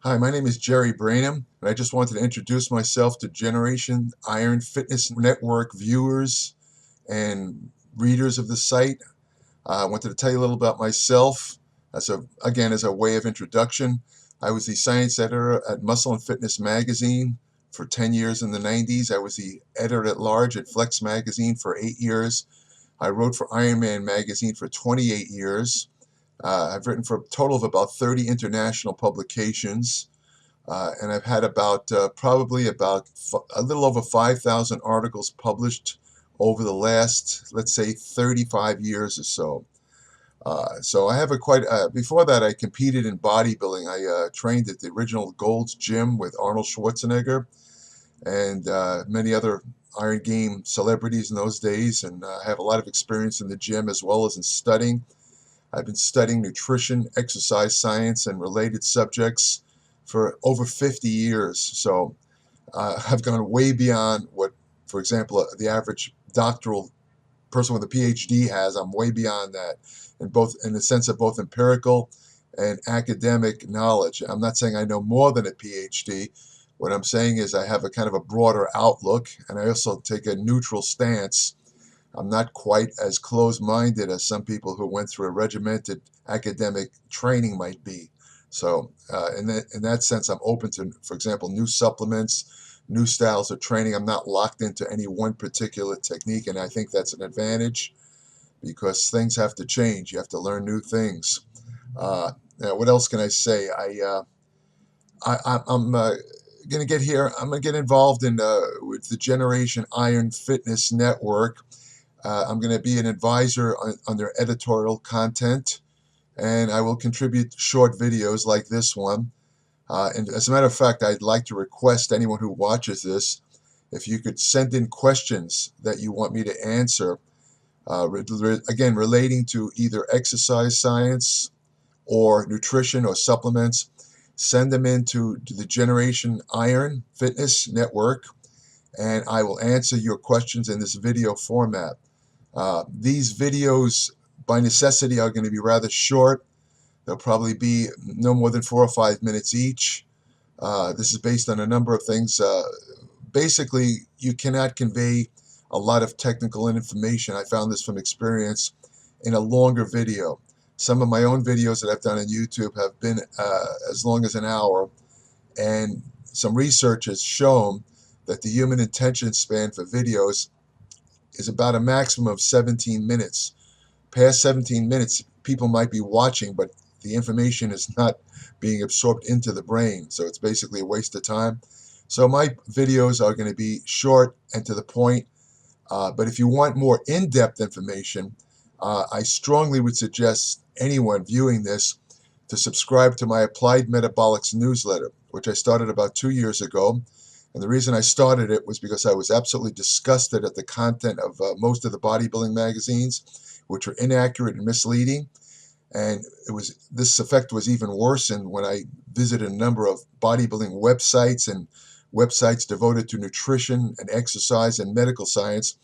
Hi, my name is Jerry Brainum, and I just wanted to introduce myself to Generation Iron Fitness Network viewers and readers of the site. I wanted to tell you a little about myself as a way of introduction. I was the science editor at Muscle and Fitness magazine for 10 years in the 90s. I was the editor at large at Flex magazine for 8 years. I wrote for Iron Man magazine for 28 years. I've written for a total of about 30 international publications, and I've had probably about a little over 5,000 articles published over the last, let's say, 35 years or so. So I have before that I competed in bodybuilding. I trained at the original Gold's Gym with Arnold Schwarzenegger and many other Iron Game celebrities in those days, and I have a lot of experience in the gym as well as in studying. I've been studying nutrition, exercise science, and related subjects for over 50 years. So I've gone way beyond what, for example, the average doctoral person with a PhD has. I'm way beyond that, in the sense of both empirical and academic knowledge. I'm not saying I know more than a PhD. What I'm saying is I have a kind of a broader outlook, and I also take a neutral stance. I'm not quite as closed-minded as some people who went through a regimented academic training might be. So in that sense, I'm open to, for example, new supplements, new styles of training. I'm not locked into any one particular technique, and I think that's an advantage because things have to change. You have to learn new things. Now, what else can I say? I'm going to get here. I'm going to get involved with the Generation Iron Fitness Network. I'm going to be an advisor on their editorial content, and I will contribute short videos like this one. And as a matter of fact, I'd like to request anyone who watches this, if you could send in questions that you want me to answer, again, relating to either exercise science or nutrition or supplements, send them into the Generation Iron Fitness Network, and I will answer your questions in this video format. These videos, by necessity, are going to be rather short. They'll probably be no more than 4 or 5 minutes each. This is based on a number of things. Basically, you cannot convey a lot of technical information. I found this from experience in a longer video. Some of my own videos that I've done on YouTube have been as long as an hour, and some research has shown that the human attention span for videos is about a maximum of 17 minutes. Past 17 minutes, people might be watching, but the information is not being absorbed into the brain, so it's basically a waste of time. So my videos are going to be short and to the point, but if you want more in-depth information, I strongly would suggest anyone viewing this to subscribe to my Applied Metabolics newsletter, which I started about 2 years ago. And the reason I started it was because I was absolutely disgusted at the content of most of the bodybuilding magazines, which were inaccurate and misleading. And this effect was even worse when I visited a number of bodybuilding websites and websites devoted to nutrition and exercise and medical science,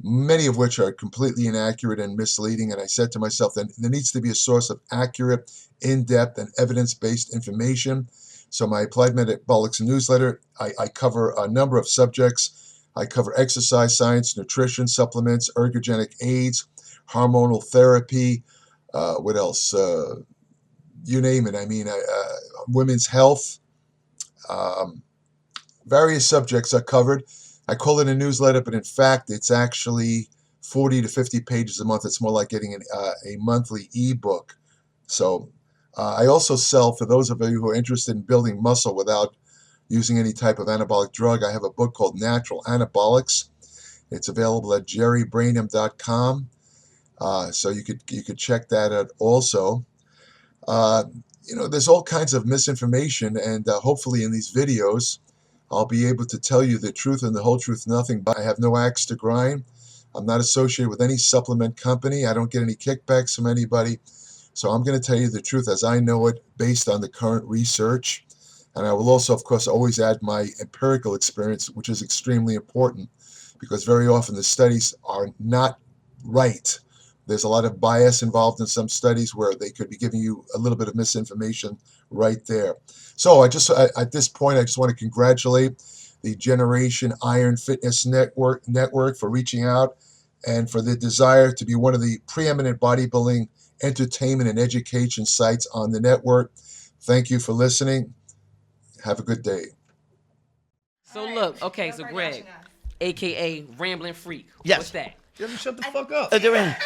many of which are completely inaccurate and misleading. And I said to myself that there needs to be a source of accurate, in-depth, and evidence-based information. So my Applied Metabolics newsletter, I cover a number of subjects. I cover exercise science, nutrition, supplements, ergogenic aids, hormonal therapy, what else? You name it. I mean, women's health. Various subjects are covered. I call it a newsletter, but in fact, it's actually 40 to 50 pages a month. It's more like getting a monthly ebook. So I also sell, for those of you who are interested in building muscle without using any type of anabolic drug, I have a book called Natural Anabolics. It's available at jerrybrainum.com. So you could check that out also. There's all kinds of misinformation, and hopefully in these videos, I'll be able to tell you the truth and the whole truth, nothing but. I have no axe to grind. I'm not associated with any supplement company. I don't get any kickbacks from anybody. So I'm going to tell you the truth as I know it based on the current research. And I will also, of course, always add my empirical experience, which is extremely important because very often the studies are not right. There's a lot of bias involved in some studies where they could be giving you a little bit of misinformation right there. So at this point, I just want to congratulate the Generation Iron Fitness Network for reaching out and for the desire to be one of the preeminent bodybuilding, entertainment, and education sites on the network. Thank you for listening. Have a good day. So look, okay, so Greg, a.k.a. Rambling Freak. Yes. What's that? He doesn't shut the fuck up. And I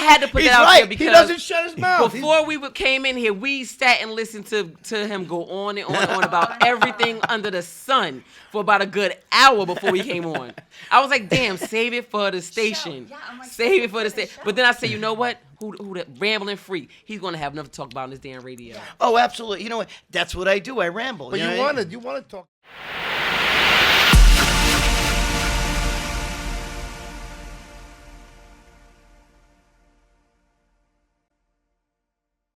had to put that out there because he doesn't shut his mouth. Before we came in here, we sat and listened to him go on and on and on about everything under the sun for about a good hour before we came on. I was like, damn, save it for the station. Yeah, I'm like, save it for the station. But then I said, you know what? Who the Rambling Freak? He's gonna have enough to talk about on this damn radio. Oh, absolutely. You know what? That's what I do. I ramble. But you want to talk.